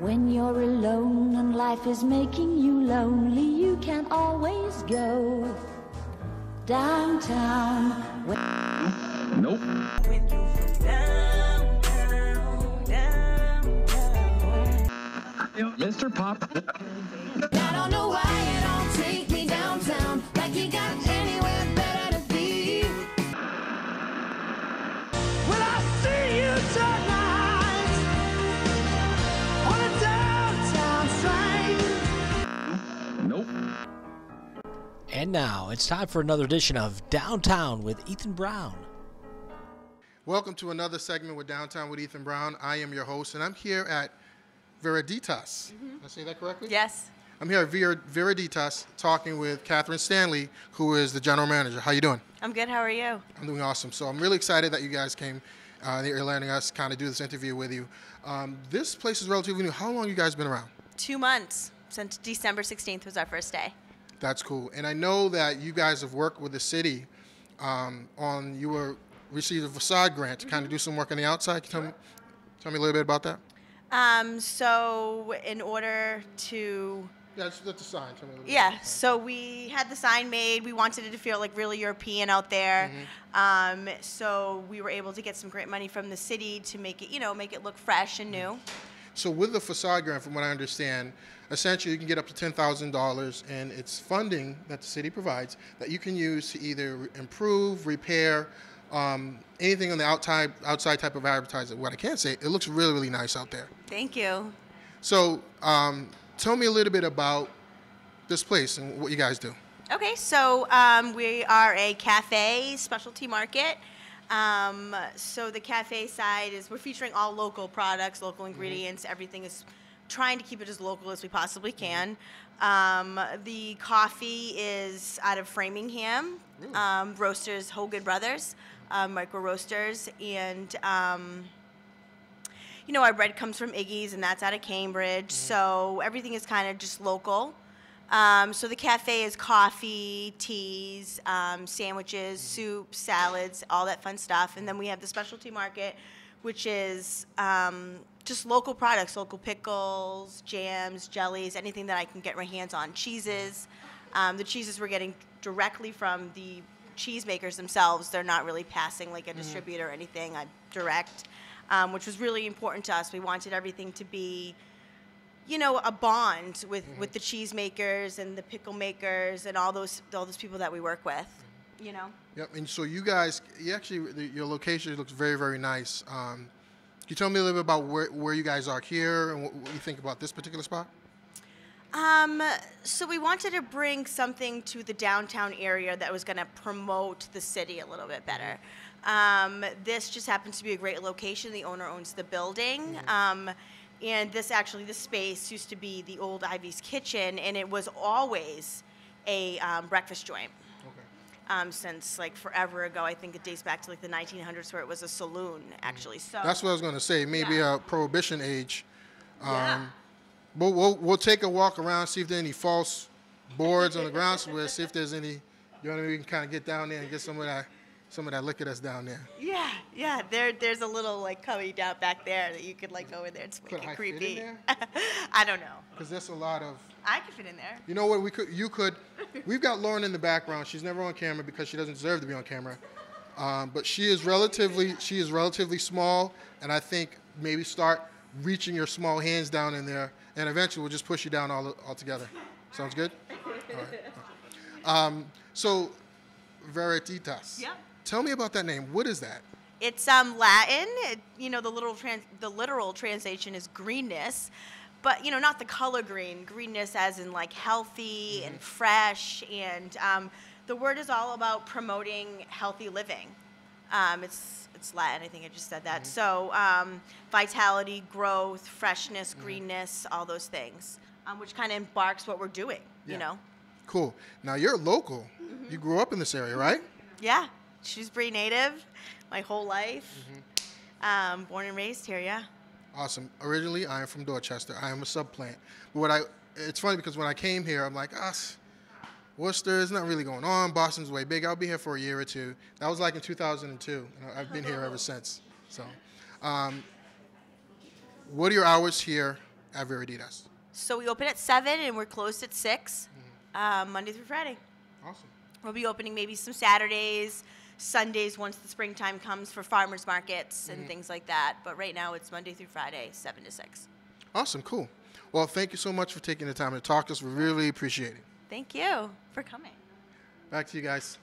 When you're alone and life is making you lonely, you can always go downtown. Nope. When you downtown. Mr. Pop. I don't know why you don't take me downtown, like you got anywhere better to be. Will I see you tonight on a downtown train? Nope. And now it's time for another edition of Downtown with Ethan Brown. Welcome to another segment with Downtown with Ethan Brown. I am your host, and I'm here at Viriditas. Did I say that correctly? Yes. I'm here at Viriditas talking with Catherine Stanley, who is the general manager. How you doing? I'm good. How are you? I'm doing awesome. So I'm really excited that you guys came. You're letting us kind of do this interview with you. This place is relatively new. How long have you guys been around? 2 months. Since December 16th was our first day. That's cool. And I know that you guys have worked with the city received a facade grant to kind of do some work on the outside. Can you tell me a little bit about that? So in order to... Yeah, that's the sign. Tell me a little bit Yeah, about the sign. so we had the sign made. We wanted it to feel like really European out there. So we were able to get some grant money from the city to make it, make it look fresh and new. So with the facade grant, from what I understand, essentially you can get up to $10,000, and it's funding that the city provides that you can use to either improve, repair, anything on the outside type of advertising. What I can say, it looks really, really nice out there. Thank you. So tell me a little bit about this place and what you guys do. Okay, so we are a cafe specialty market. So the cafe side is we're featuring all local products, local ingredients. Everything is trying to keep it as local as we possibly can. The coffee is out of Framingham. Roasters, Hogan Brothers, micro roasters, and our bread comes from Iggy's, and that's out of Cambridge. So everything is kind of just local. So the cafe is coffee, teas, sandwiches, soups, salads, all that fun stuff. And then we have the specialty market, which is just local products, local pickles, jams, jellies, anything that I can get my hands on. Cheeses. The cheeses we're getting directly from the cheese makers themselves. They're not really passing like a distributor or anything, direct, which was really important to us. We wanted everything to be a bond with the cheese makers and the pickle makers and all those people that we work with, Yep. And so you guys, your location looks very, very nice. Can you tell me a little bit about where you guys are here and what you think about this particular spot? So we wanted to bring something to the downtown area that was going to promote the city a little bit better. This just happens to be a great location. The owner owns the building. And this space used to be the old Ivy's Kitchen, and it was always a breakfast joint. Okay. Since like forever ago, I think it dates back to like the 1900s, where it was a saloon, actually. So that's what I was going to say. Maybe a Prohibition age. Yeah. But we'll take a walk around, see if there's any false boards on the ground somewhere. See if there's any. We can kind of get down there and get some of that liquor that's down there. Yeah. There's a little like cubby down back there that you could like go over there. It's wicked creepy. Fit in there? I don't know. Because there's a lot of. I could fit in there. You know what? You could. We've got Lauren in the background. She's never on camera because she doesn't deserve to be on camera. But she is relatively small, and I think maybe start reaching your small hands down in there, and eventually we'll just push you down all together. Sounds good? All right. So, Viriditas. Yeah. Tell me about that name. What is that? It's Latin. The literal translation is greenness, but not the color green. Greenness as in like healthy and fresh, and the word is all about promoting healthy living. It's Latin. I think I just said that. So vitality, growth, freshness, greenness, all those things, which kind of embarks what we're doing. Cool. Now you're local. You grew up in this area, right? Yeah. Shrewsbury native, my whole life. Born and raised here, yeah. Awesome. Originally, I am from Dorchester. I am a subplant. But it's funny because when I came here, I'm like, Worcester is not really going on. Boston's way big. I'll be here for a year or two. That was like in 2002. I've been here ever since. So, what are your hours here? at Viriditas? So we open at 7 and we're closed at 6, Monday through Friday. Awesome. We'll be opening maybe some Saturdays, Sundays once the springtime comes for farmers markets and things like that. But right now it's Monday through Friday, 7 to 6. Awesome, cool. Well, thank you so much for taking the time to talk to us. We really appreciate it. Thank you for coming. Back to you guys.